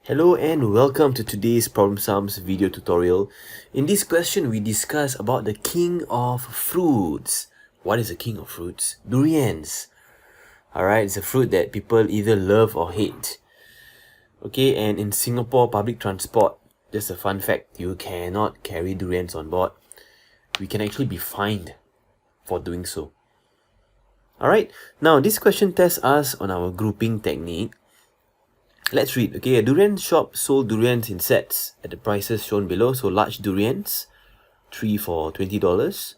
Hello and welcome to today's Problem Sums video tutorial. In this question, we discuss about the king of fruits. What is the king of fruits? Durians. Alright, it's a fruit that people either love or hate. Okay, and in Singapore public transport, just a fun fact, you cannot carry durians on board. We can actually be fined for doing so. Alright, now this question tests us on our grouping technique. Let's read. Okay, a durian shop sold durians in sets at the prices shown below. So large durians, 3 for $20.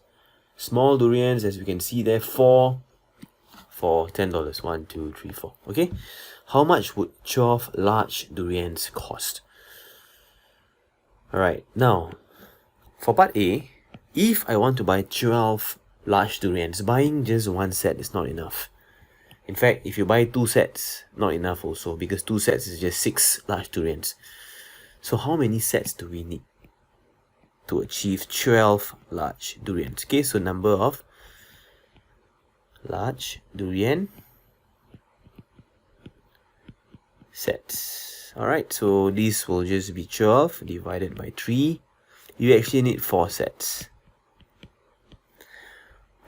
Small durians, as we can see there, 4 for $10. 1, 2, 3, 4. Okay, how much would 12 large durians cost? Alright, now for part A, if I want to buy 12 large durians, buying just one set is not enough. In fact, if you buy 2 sets, not enough also, because 2 sets is just 6 large durians. So how many sets do we need to achieve 12 large durians? Okay, so number of large durian sets. Alright, so this will just be 12 divided by 3. You actually need 4 sets.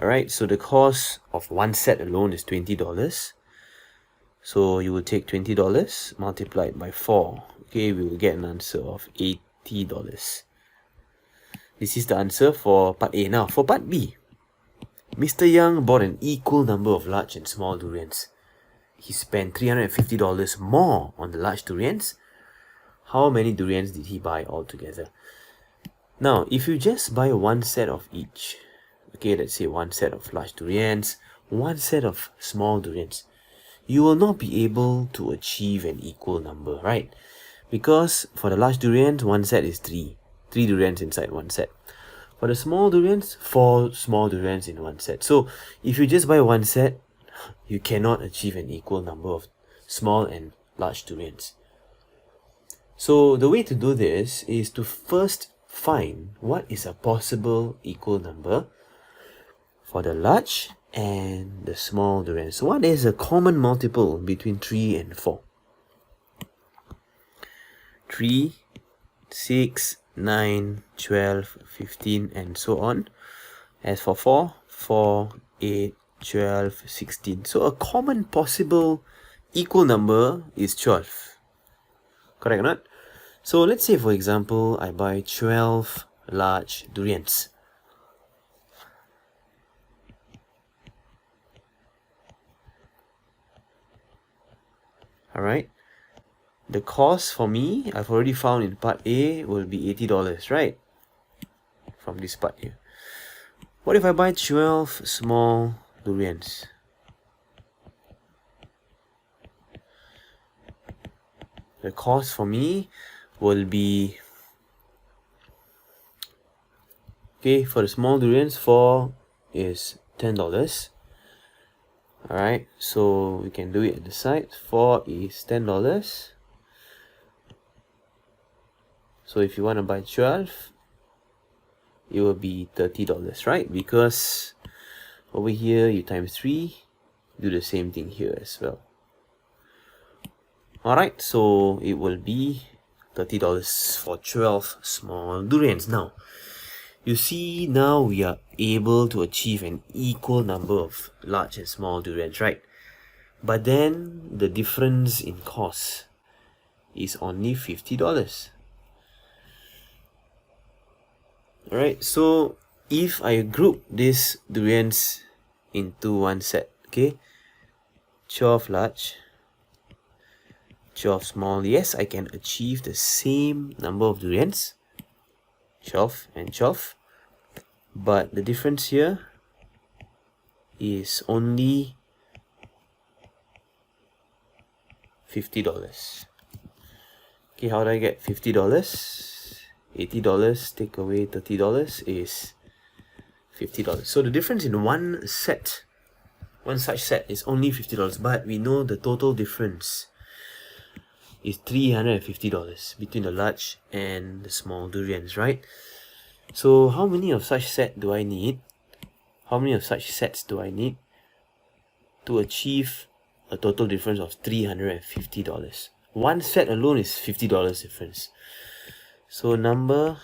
Alright, so the cost of one set alone is $20. So you will take $20 multiplied by 4. Okay, we will get an answer of $80. This is the answer for part A. Now, for part B, Mr. Young bought an equal number of large and small durians. He spent $350 more on the large durians. How many durians did he buy altogether? Now, if you just buy one set of each, okay, let's say one set of large durians, one set of small durians, you will not be able to achieve an equal number, right? Because for the large durians, one set is 3 durians inside one set. For the small durians, 4 small durians in one set. So if you just buy one set, you cannot achieve an equal number of small and large durians. So the way to do this is to first find what is a possible equal number for the large and the small durians. So what is a common multiple between 3 and 4? 3, 6, 9, 12, 15 and so on. As for 4, 4, 8, 12, 16. So a common possible equal number is 12. Correct or not? So let's say, for example, I buy 12 large durians. Alright, the cost for me, I've already found in part A, will be $80, right? From this part here. What if I buy 12 small durians? The cost for me will be, okay, for the small durians, 4 is $10. Alright, so we can do it at the side. 4 is $10. So if you want to buy 12, it will be $30, right? Because over here you times 3, do the same thing here as well. Alright, so it will be $30 for 12 small durians. Now, you see, now we are able to achieve an equal number of large and small durians, right? But then the difference in cost is only $50. Alright, so if I group these durians into one set, okay, 12 large, 12 small, yes, I can achieve the same number of durians, 12 and 12, but the difference here is only $50. Okay, how do I get $50? $80 take away $30 is $50. So the difference in one set, one such set, is only $50, but we know the total difference is $350 between the large and the small durians, right? So how many of such set do I need? How many of such sets do I need to achieve a total difference of $350? One set alone is $50 difference. So number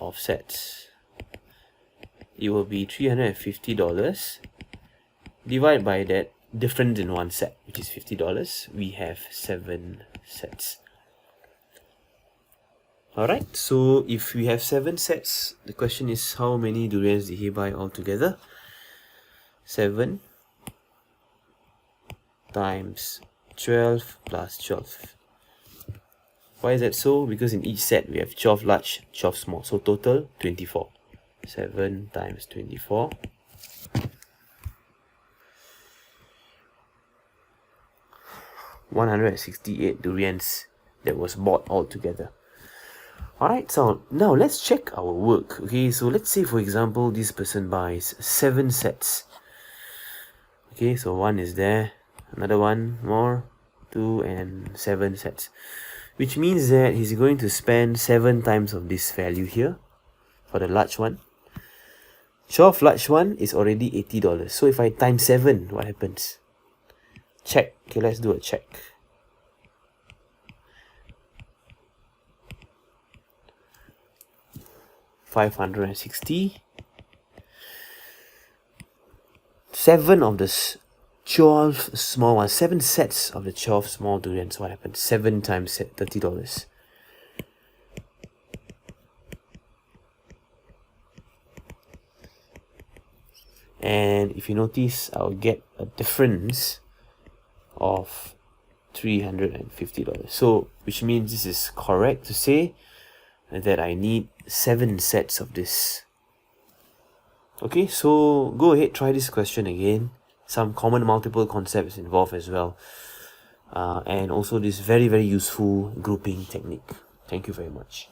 of sets, it will be $350 divided by that difference in one set, which is $50. We have 7 sets. Alright, so if we have 7 sets, the question is how many durians did he buy altogether? 7 times 12 plus 12. Why is that so? Because in each set we have 12 large, 12 small, so total 24. 7 times 24. $168 durians that was bought altogether. Alright, so now let's check our work. Okay, so let's say for example this person buys 7 sets. Okay, so 1 is there, another one more, 2 and 7 sets, which means that he's going to spend 7 times of this value here for the large one. 12 large one is already $80. So if I times 7, what happens? Check. Okay, let's do a check. $560. 7 of the 12 small ones, 7 sets of the 12 small durians. What happens? 7 times $30. And if you notice, I'll get a difference of $350. So, which means this is correct to say that I need 7 sets of this. Okay, so go ahead, try this question again. Some common multiple concepts involved as well. And also this very, very useful grouping technique. Thank you very much.